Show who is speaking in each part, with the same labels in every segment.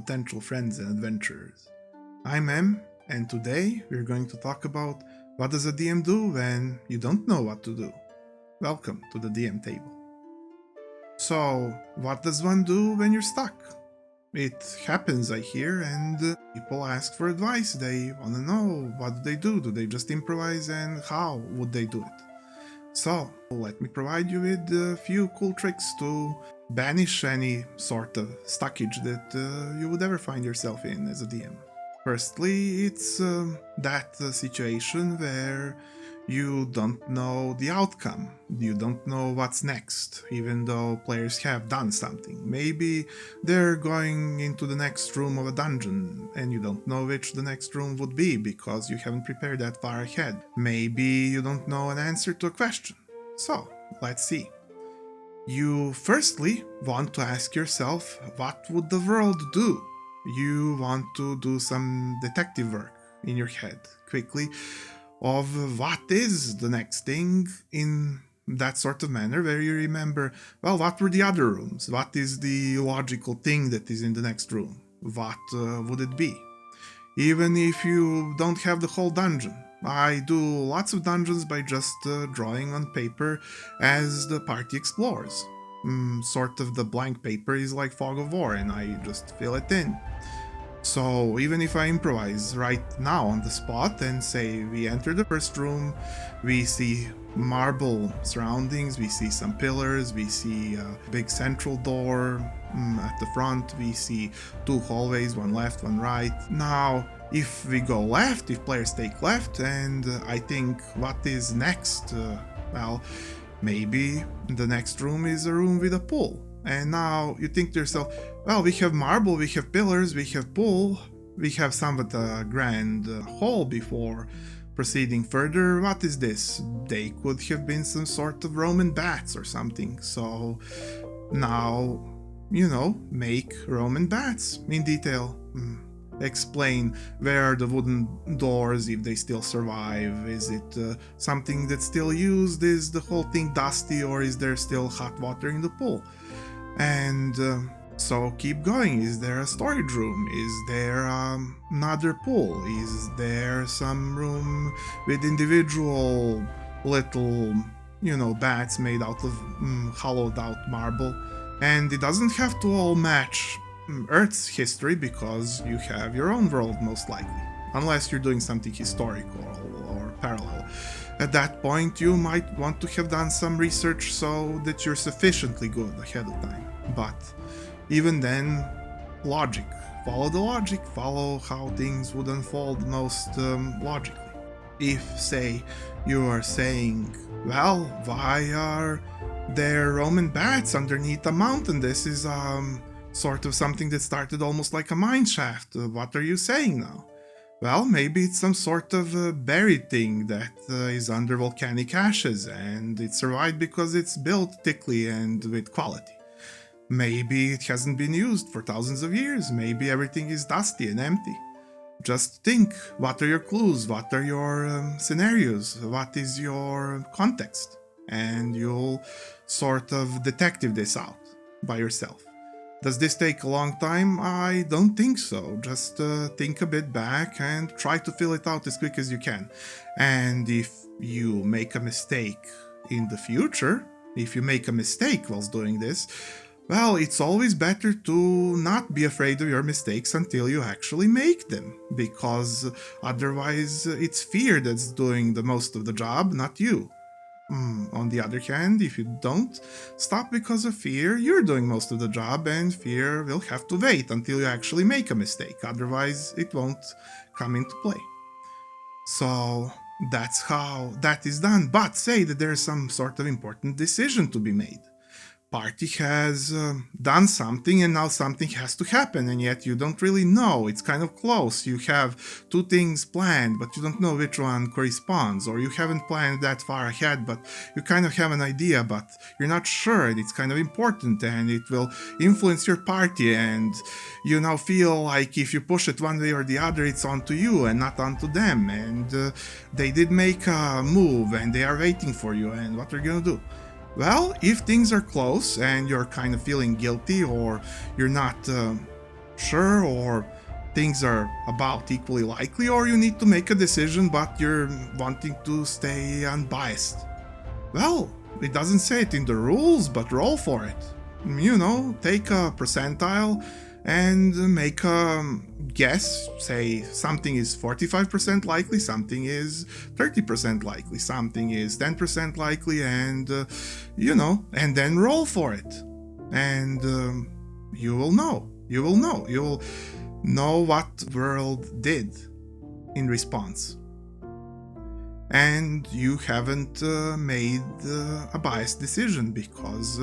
Speaker 1: potential friends and adventurers. I'm M, and today we're going to talk about what does a DM do when you don't know what to do. Welcome to the DM table. So, what does one do when you're stuck? It happens, I hear, and people ask for advice. They want to know what do they do? Do they just improvise, and how would they do it? So, let me provide you with a few cool tricks to banish any sort of stuckage that you would ever find yourself in as a DM. Firstly, it's that situation where you don't know the outcome. You don't know what's next, even though players have done something. Maybe they're going into the next room of a dungeon, and you don't know which the next room would be because you haven't prepared that far ahead. Maybe you don't know an answer to a question. So, let's see. You firstly want to ask yourself, what would the world do? You want to do some detective work in your head quickly of what is the next thing in that sort of manner where you remember, well, what were the other rooms? What is the logical thing that is in the next room? What would it be? Even if you don't have the whole dungeon. I do lots of dungeons by just drawing on paper as the party explores. Sort of the blank paper is like fog of war and I just fill it in. So even if I improvise right now on the spot and say we enter the first room, we see marble surroundings, we see some pillars, we see a big central door at the front, we see two hallways, one left, one right. Now, if we go left, if players take left, and I think what is next, well, maybe the next room is a room with a pool. And now you think to yourself, well, we have marble, we have pillars, we have pool, we have somewhat a grand hall before proceeding further. What is this? They could have been some sort of Roman baths or something. So now, make Roman baths in detail. Explain where are the wooden doors, if they still survive. Is it something that's still used? Is the whole thing dusty, or is there still hot water in the pool? And so keep going. Is there a storage room? Is there another pool? Is there some room with individual little, baths made out of hollowed out marble? And it doesn't have to all match Earth's history because you have your own world most likely, unless you're doing something historical or parallel. At that point, you might want to have done some research so that you're sufficiently good ahead of time. But even then, logic. Follow the logic, follow how things would unfold most logically. If, say, you are saying, well, why are there Roman baths underneath a mountain? This is sort of something that started almost like a mine shaft. What are you saying now? Well, maybe it's some sort of buried thing that is under volcanic ashes and it survived because it's built thickly and with quality. Maybe it hasn't been used for thousands of years. Maybe everything is dusty and empty. Just think, what are your clues? What are your scenarios? What is your context? And you'll sort of detective this out by yourself. Does this take a long time? I don't think so. Just think a bit back and try to fill it out as quick as you can. And if you make a mistake in the future, if you make a mistake whilst doing this, well, it's always better to not be afraid of your mistakes until you actually make them, because otherwise it's fear that's doing the most of the job, not you. On the other hand, if you don't stop because of fear, you're doing most of the job and fear will have to wait until you actually make a mistake, otherwise it won't come into play. So that's how that is done. But say that there's some sort of important decision to be made. Party has done something and now something has to happen, and yet you don't really know. It's kind of close. You have two things planned, but you don't know which one corresponds, or you haven't planned that far ahead, but you kind of have an idea, but you're not sure, and it's kind of important, and it will influence your party, and you now feel like if you push it one way or the other, it's onto you and not onto them, and they did make a move, and they are waiting for you, and what are you gonna do? Well, if things are close and you're kind of feeling guilty, or you're not sure, or things are about equally likely, or you need to make a decision but you're wanting to stay unbiased. Well, it doesn't say it in the rules, but roll for it. Take a percentile and make a guess. Say something is 45% likely, something is 30% likely, something is 10% likely, and and then roll for it. And you will know. You will know. You will know what world did in response. And you haven't made a biased decision because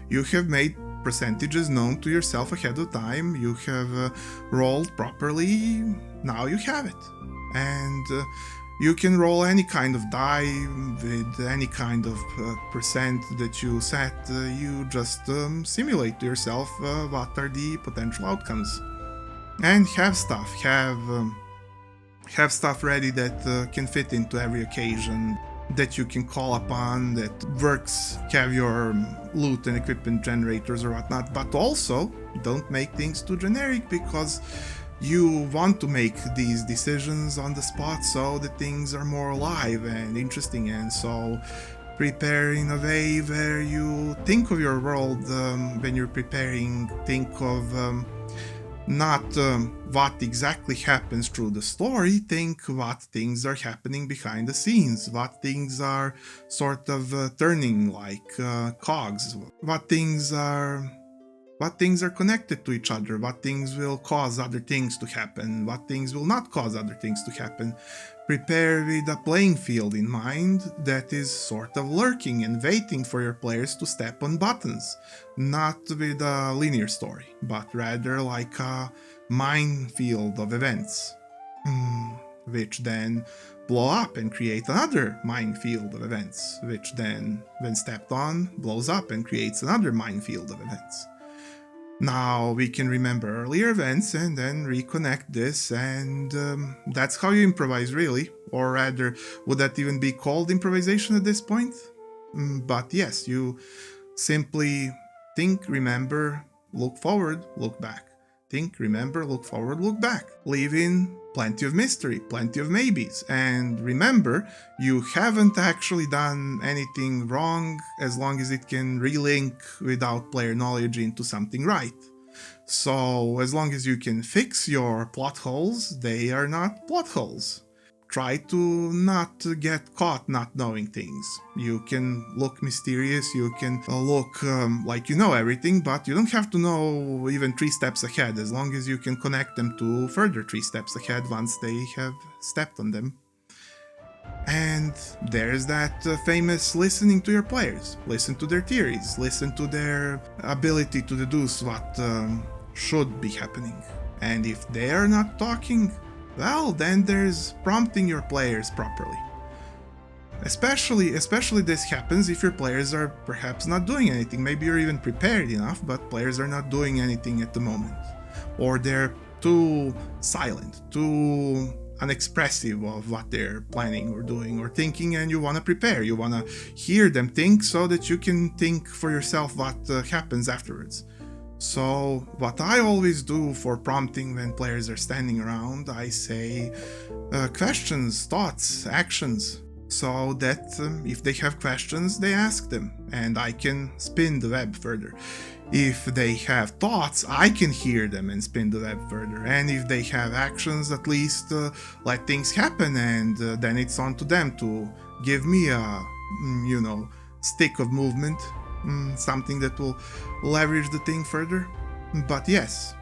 Speaker 1: you have made percentages known to yourself ahead of time. You have rolled properly. Now you have it. And you can roll any kind of die with any kind of percent that you set. You just simulate to yourself what are the potential outcomes. And have stuff. Have stuff ready that can fit into every occasion, that you can call upon, that works. Have your loot and equipment generators or whatnot, but also don't make things too generic because you want to make these decisions on the spot so that things are more alive and interesting, and so prepare in a way where you think of your world when you're preparing. Think of not what exactly happens through the story. Think what things are happening behind the scenes, what things are sort of turning like cogs, what things are connected to each other, what things will cause other things to happen, what things will not cause other things to happen. Prepare with a playing field in mind that is sort of lurking and waiting for your players to step on buttons, not with a linear story, but rather like a minefield of events, which then blow up and create another minefield of events, which then, when stepped on, blows up and creates another minefield of events. Now we can remember earlier events and then reconnect this, and that's how you improvise, really. Or rather, would that even be called improvisation at this point? But yes, you simply think, remember, look forward, look back. Think, remember, look forward, look back. Leave in plenty of mystery, plenty of maybes. And remember, you haven't actually done anything wrong as long as it can relink without player knowledge into something right. So as long as you can fix your plot holes, they are not plot holes. Try to not get caught not knowing things. You can look mysterious, you can look like you know everything, but you don't have to know even 3 steps ahead, as long as you can connect them to further 3 steps ahead once they have stepped on them. And there's that famous listening to your players. Listen to their theories, listen to their ability to deduce what should be happening. And if they are not talking, well, then there's prompting your players properly. Especially this happens if your players are perhaps not doing anything. Maybe you're even prepared enough, but players are not doing anything at the moment. Or they're too silent, too unexpressive of what they're planning or doing or thinking, and you want to prepare. You want to hear them think so that you can think for yourself what happens afterwards. So what I always do for prompting when players are standing around, I say questions, thoughts, actions, so that if they have questions, they ask them, and I can spin the web further. If they have thoughts, I can hear them and spin the web further. And if they have actions, at least let things happen, and then it's on to them to give me a, stick of movement, something that will leverage the thing further. But yes,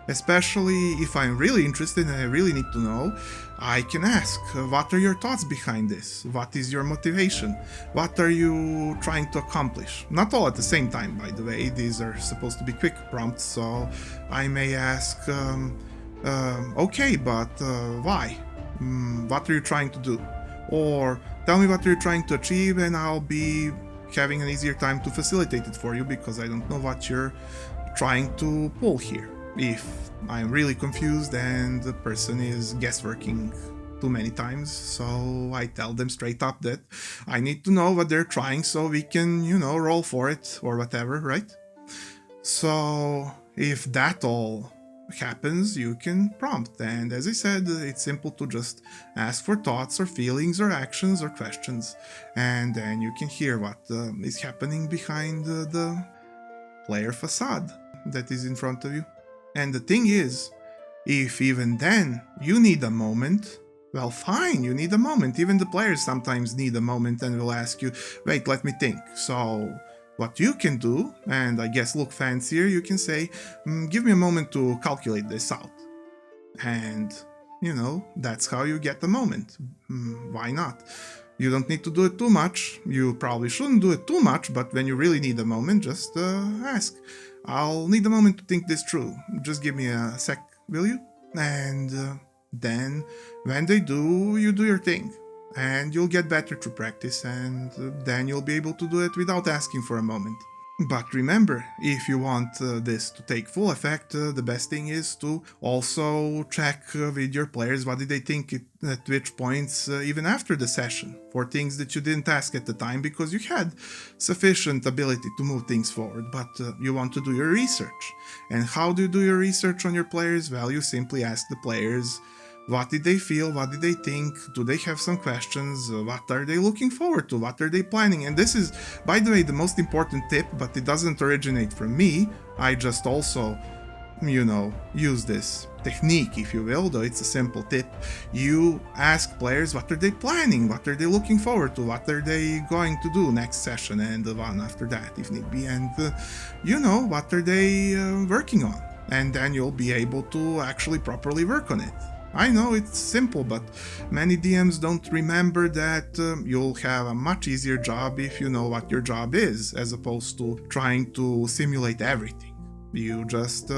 Speaker 1: especially if I'm really interested and I really need to know, I can ask, what are your thoughts behind this? What is your motivation? What are you trying to accomplish? Not all at the same time, by the way. These are supposed to be quick prompts, so I may ask, okay, but why? What are you trying to do? Or tell me what you're trying to achieve, and I'll be having an easier time to facilitate it for you, because I don't know what you're trying to pull here. If I'm really confused and the person is guessworking too many times, so I tell them straight up that I need to know what they're trying so we can, roll for it or whatever, right? So if that all happens, you can prompt. And as I said, it's simple to just ask for thoughts or feelings or actions or questions, and then you can hear what is happening behind the player facade that is in front of you. And the thing is, if even then you need a moment, well, fine, you need a moment. Even the players sometimes need a moment and will ask you, wait, let me think. So what you can do, and I guess look fancier, you can say, give me a moment to calculate this out. And, that's how you get the moment. Why not? You don't need to do it too much. You probably shouldn't do it too much, but when you really need a moment, just ask. I'll need a moment to think this through. Just give me a sec, will you? And then, when they do, you do your thing. And you'll get better through practice, and then you'll be able to do it without asking for a moment. But remember, if you want this to take full effect, the best thing is to also check with your players what did they think at which points, even after the session, for things that you didn't ask at the time because you had sufficient ability to move things forward, but you want to do your research. And how do you do your research on your players? Well, you simply ask the players, what did they feel? What did they think? Do they have some questions? What are they looking forward to? What are they planning? And this is, by the way, the most important tip, but it doesn't originate from me. I just also, use this technique, if you will, though it's a simple tip. You ask players, what are they planning? What are they looking forward to? What are they going to do next session and the one after that, if need be? And, what are they working on? And then you'll be able to actually properly work on it. I know it's simple, but many DMs don't remember that you'll have a much easier job if you know what your job is, as opposed to trying to simulate everything. You just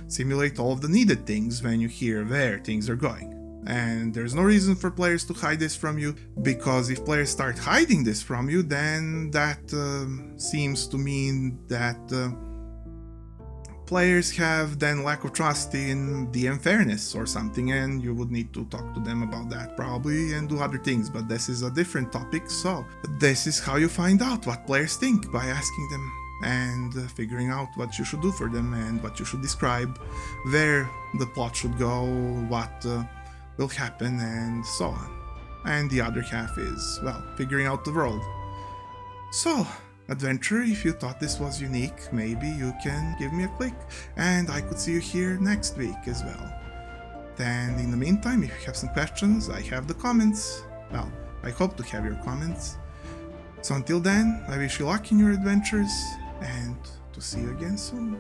Speaker 1: simulate all of the needed things when you hear where things are going. And there's no reason for players to hide this from you, because if players start hiding this from you, then that seems to mean that players have then lack of trust in DM fairness or something, and you would need to talk to them about that probably and do other things, but this is a different topic. So this is how you find out what players think, by asking them and figuring out what you should do for them and what you should describe, where the plot should go, what will happen, and so on. And the other half is, well, figuring out the world. So adventurer, if you thought this was unique, maybe you can give me a click, and I could see you here next week as well. Then in the meantime, if you have some questions, I have the comments. Well, I hope to have your comments. So until then, I wish you luck in your adventures, and to see you again soon.